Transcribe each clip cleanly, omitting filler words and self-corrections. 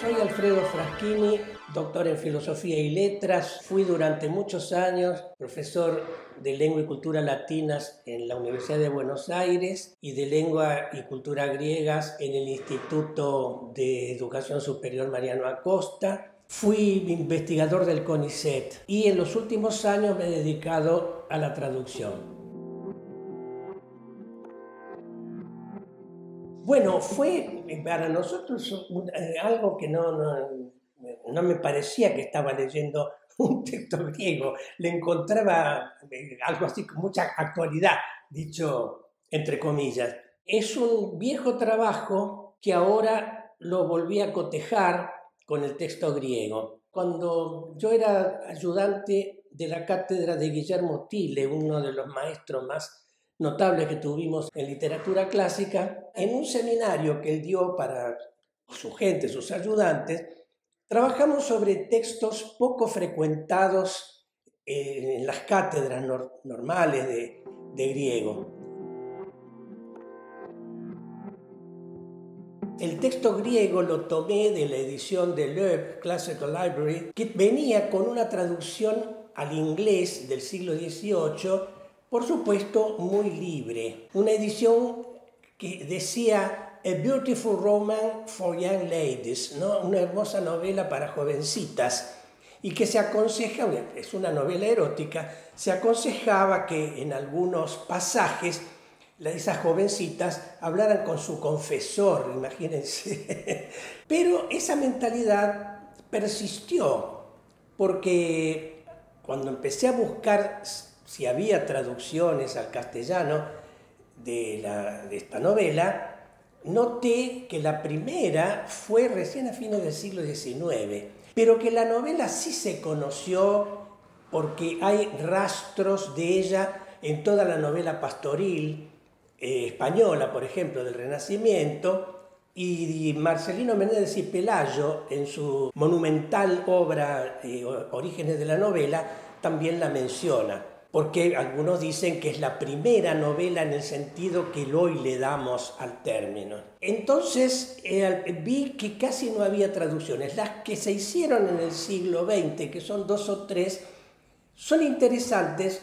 Soy Alfredo Fraschini, doctor en Filosofía y Letras. Fui durante muchos años profesor de Lengua y Cultura Latinas en la Universidad de Buenos Aires y de Lengua y Cultura Griegas en el Instituto de Educación Superior Mariano Acosta. Fui investigador del CONICET y en los últimos años me he dedicado a la traducción. Bueno, fue para nosotros algo que no me parecía que estaba leyendo un texto griego. Le encontraba algo así con mucha actualidad, dicho entre comillas. Es un viejo trabajo que ahora lo volví a cotejar con el texto griego. Cuando yo era ayudante de la cátedra de Guillermo Tille, uno de los maestros más notables que tuvimos en literatura clásica, en un seminario que él dio para su gente, sus ayudantes, trabajamos sobre textos poco frecuentados en las cátedras normales de griego. El texto griego lo tomé de la edición de Loeb Classical Library, que venía con una traducción al inglés del siglo XVIII, por supuesto muy libre. Una edición que decía A Beautiful Roman for Young Ladies, ¿no? Una hermosa novela para jovencitas, y que se aconseja, es una novela erótica, se aconsejaba que en algunos pasajes esas jovencitas hablaran con su confesor, imagínense. Pero esa mentalidad persistió, porque cuando empecé a buscar si había traducciones al castellano de esta novela, noté que la primera fue recién a fines del siglo XIX, pero que la novela sí se conoció porque hay rastros de ella en toda la novela pastoril española, por ejemplo, del Renacimiento, y Marcelino Menéndez y Pelayo, en su monumental obra Orígenes de la novela, también la menciona, porque algunos dicen que es la primera novela en el sentido que hoy le damos al término. Entonces vi que casi no había traducciones. Las que se hicieron en el siglo XX, que son 2 o 3, son interesantes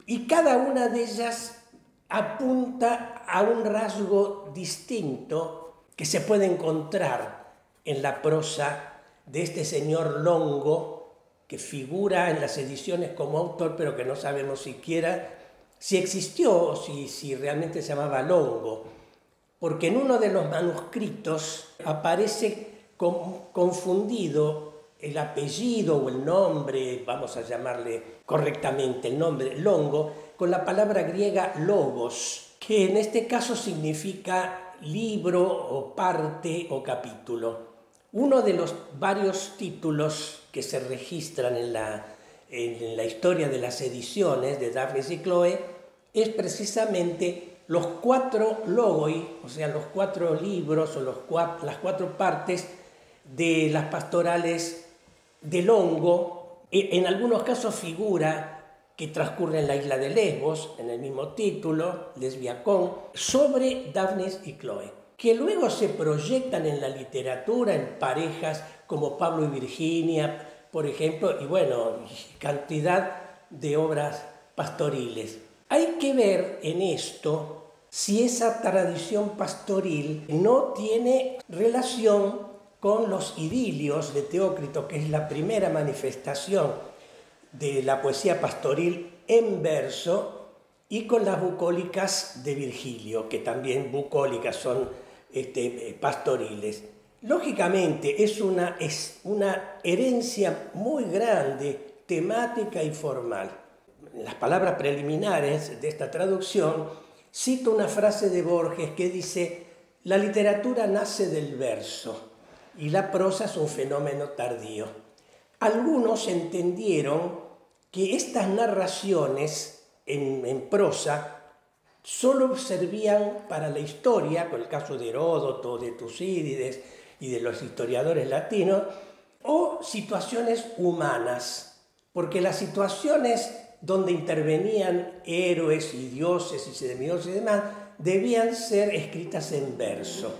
y cada una de ellas apunta a un rasgo distinto que se puede encontrar en la prosa de este señor Longo, que figura en las ediciones como autor, pero que no sabemos siquiera si existió o si realmente se llamaba Longo, porque en uno de los manuscritos aparece confundido el apellido o el nombre, vamos a llamarle correctamente el nombre, Longo, con la palabra griega logos, que en este caso significa libro o parte o capítulo. Uno de los varios títulos que se registran en la historia de las ediciones de Daphnis y Chloe es precisamente los 4 logoi, o sea, los 4 libros o las 4 partes de las pastorales de Longo. En algunos casos figura que transcurre en la isla de Lesbos, en el mismo título, Lesbiacón, sobre Daphnis y Chloe, que luego se proyectan en la literatura en parejas como Pablo y Virginia, por ejemplo, y bueno, cantidad de obras pastoriles. Hay que ver en esto si esa tradición pastoril no tiene relación con los idilios de Teócrito, que es la primera manifestación de la poesía pastoril en verso, y con las bucólicas de Virgilio, que también bucólicas son pastoriles. Lógicamente es una herencia muy grande, temática y formal. En las palabras preliminares de esta traducción cito una frase de Borges que dice: la literatura nace del verso y la prosa es un fenómeno tardío. Algunos entendieron que estas narraciones en prosa solo servían para la historia, con el caso de Heródoto, de Tucídides y de los historiadores latinos, o situaciones humanas, porque las situaciones donde intervenían héroes y dioses y semidioses y demás debían ser escritas en verso.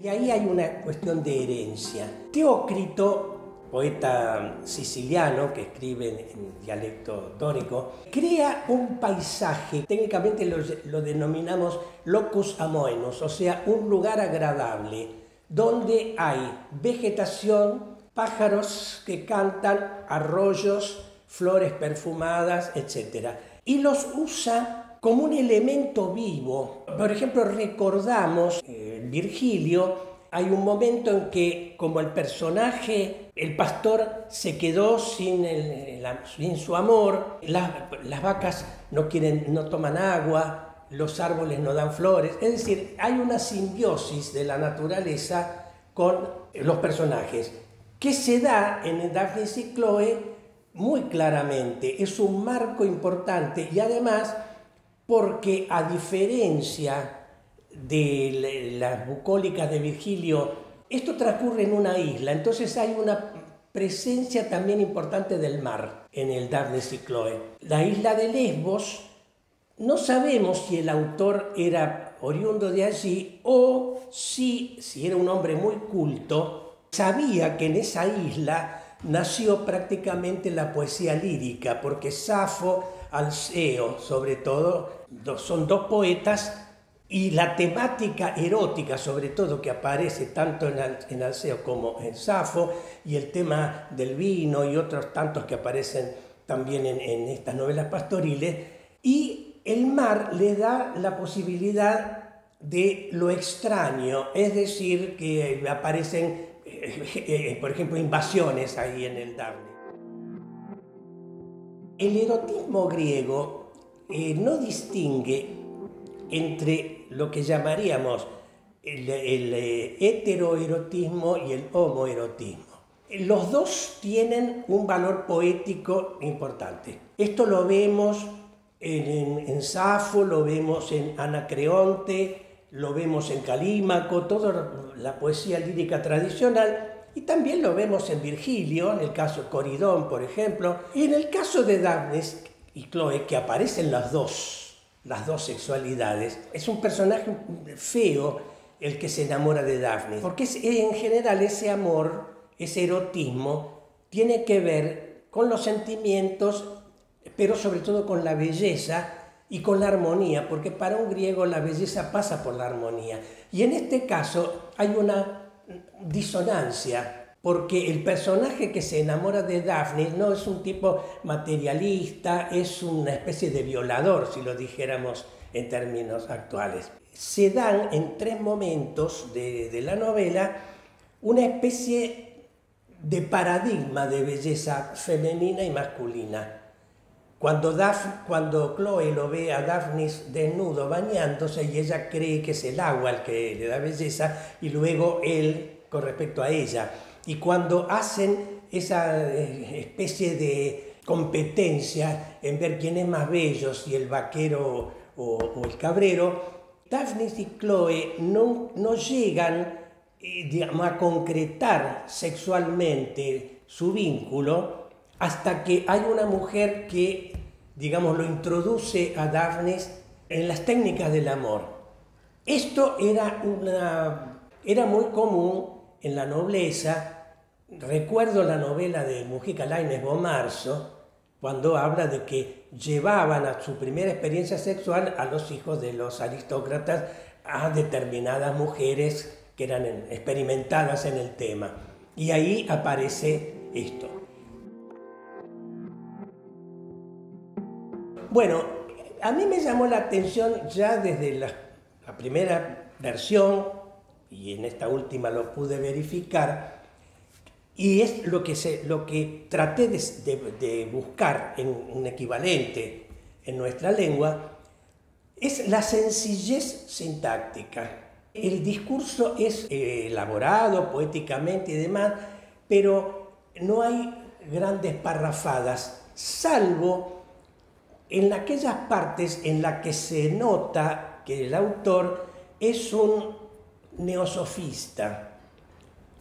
Y ahí hay una cuestión de herencia. Teócrito, poeta siciliano que escribe en dialecto dórico, crea un paisaje, técnicamente lo denominamos locus amoenus, o sea, un lugar agradable, donde hay vegetación, pájaros que cantan, arroyos, flores perfumadas, etc. Y los usa como un elemento vivo. Por ejemplo, recordamos Virgilio. Hay un momento en que, como el personaje, el pastor se quedó sin su amor, las vacas no toman agua, los árboles no dan flores. Es decir, hay una simbiosis de la naturaleza con los personajes, que se da en Daphnis y Chloe muy claramente. Es un marco importante y además porque, a diferencia de las bucólicas de Virgilio, esto transcurre en una isla, entonces hay una presencia también importante del mar en el Daphnis y Chloe. La isla de Lesbos, no sabemos si el autor era oriundo de allí o si era un hombre muy culto, sabía que en esa isla nació prácticamente la poesía lírica, porque Safo, Alceo, sobre todo, son dos poetas. Y la temática erótica, sobre todo, que aparece tanto en Alceo como en Safo, y el tema del vino y otros tantos que aparecen también en estas novelas pastoriles, y el mar le da la posibilidad de lo extraño, es decir, que aparecen, por ejemplo, invasiones ahí en el Daphne. El erotismo griego no distingue entre lo que llamaríamos el heteroerotismo y el homoerotismo. Los dos tienen un valor poético importante. Esto lo vemos en Safo, lo vemos en Anacreonte, lo vemos en Calímaco, toda la poesía lírica tradicional, y también lo vemos en Virgilio, en el caso de Coridón, por ejemplo, y en el caso de Daphnis y Chloe, que aparecen las dos sexualidades. Es un personaje feo el que se enamora de Daphnis, porque en general ese amor, ese erotismo, tiene que ver con los sentimientos, pero sobre todo con la belleza y con la armonía, porque para un griego la belleza pasa por la armonía. Y en este caso hay una disonancia, porque el personaje que se enamora de Daphnis no es un tipo materialista, es una especie de violador, si lo dijéramos en términos actuales. Se dan en tres momentos de la novela una especie de paradigma de belleza femenina y masculina. Cuando Chloe lo ve a Daphnis desnudo bañándose, y ella cree que es el agua el que le da belleza, y luego él con respecto a ella. Y cuando hacen esa especie de competencia en ver quién es más bello, si el vaquero o el cabrero, Daphnis y Chloe no llegan digamos, a concretar sexualmente su vínculo hasta que hay una mujer que, digamos, lo introduce a Daphnis en las técnicas del amor. Esto era muy común en la nobleza. Recuerdo la novela de Mujica Lainez Bomarzo, cuando habla de que llevaban a su primera experiencia sexual a los hijos de los aristócratas a determinadas mujeres que eran experimentadas en el tema. Y ahí aparece esto. Bueno, a mí me llamó la atención ya desde la primera versión, y en esta última lo pude verificar, y es lo que traté de buscar en un equivalente en nuestra lengua, es la sencillez sintáctica. El discurso es elaborado poéticamente y demás, pero no hay grandes parrafadas, salvo en aquellas partes en las que se nota que el autor es un neosofista,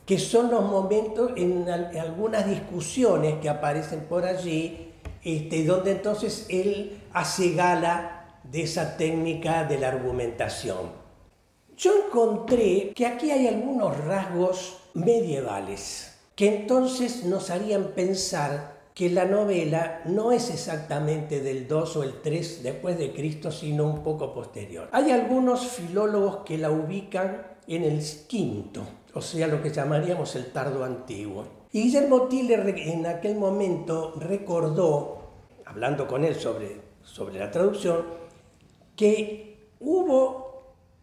que son los momentos en algunas discusiones que aparecen por allí, donde entonces él hace gala de esa técnica de la argumentación. Yo encontré que aquí hay algunos rasgos medievales que entonces nos harían pensar que la novela no es exactamente del 2 o el 3 después de Cristo, sino un poco posterior. Hay algunos filólogos que la ubican en el quinto, o sea, lo que llamaríamos el tardo antiguo. Y Guillermo Tiller en aquel momento recordó, hablando con él sobre la traducción, que hubo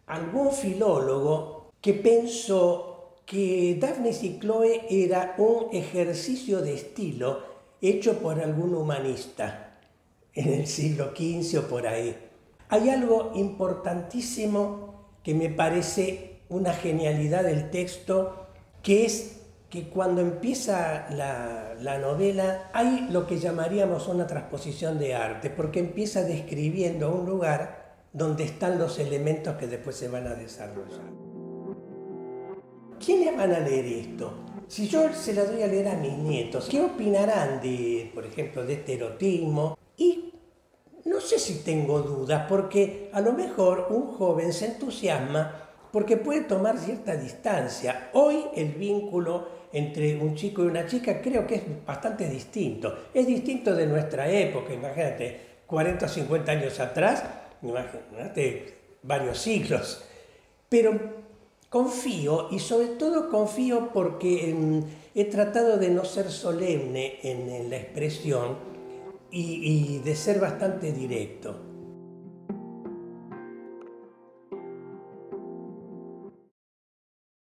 algún filólogo que pensó que Daphnis y Chloe era un ejercicio de estilo hecho por algún humanista en el siglo XV o por ahí. Hay algo importantísimo que me parece una genialidad del texto, que es que cuando empieza la novela hay lo que llamaríamos una transposición de arte, porque empieza describiendo un lugar donde están los elementos que después se van a desarrollar. ¿Quiénes van a leer esto? Si yo se la doy a leer a mis nietos, ¿qué opinarán por ejemplo, de este erotismo? Y no sé si tengo dudas, porque a lo mejor un joven se entusiasma porque puede tomar cierta distancia. Hoy el vínculo entre un chico y una chica creo que es bastante distinto. Es distinto de nuestra época, imagínate, 40 o 50 años atrás, imagínate, varios siglos. Pero confío, y sobre todo confío porque he tratado de no ser solemne en la expresión y de ser bastante directo.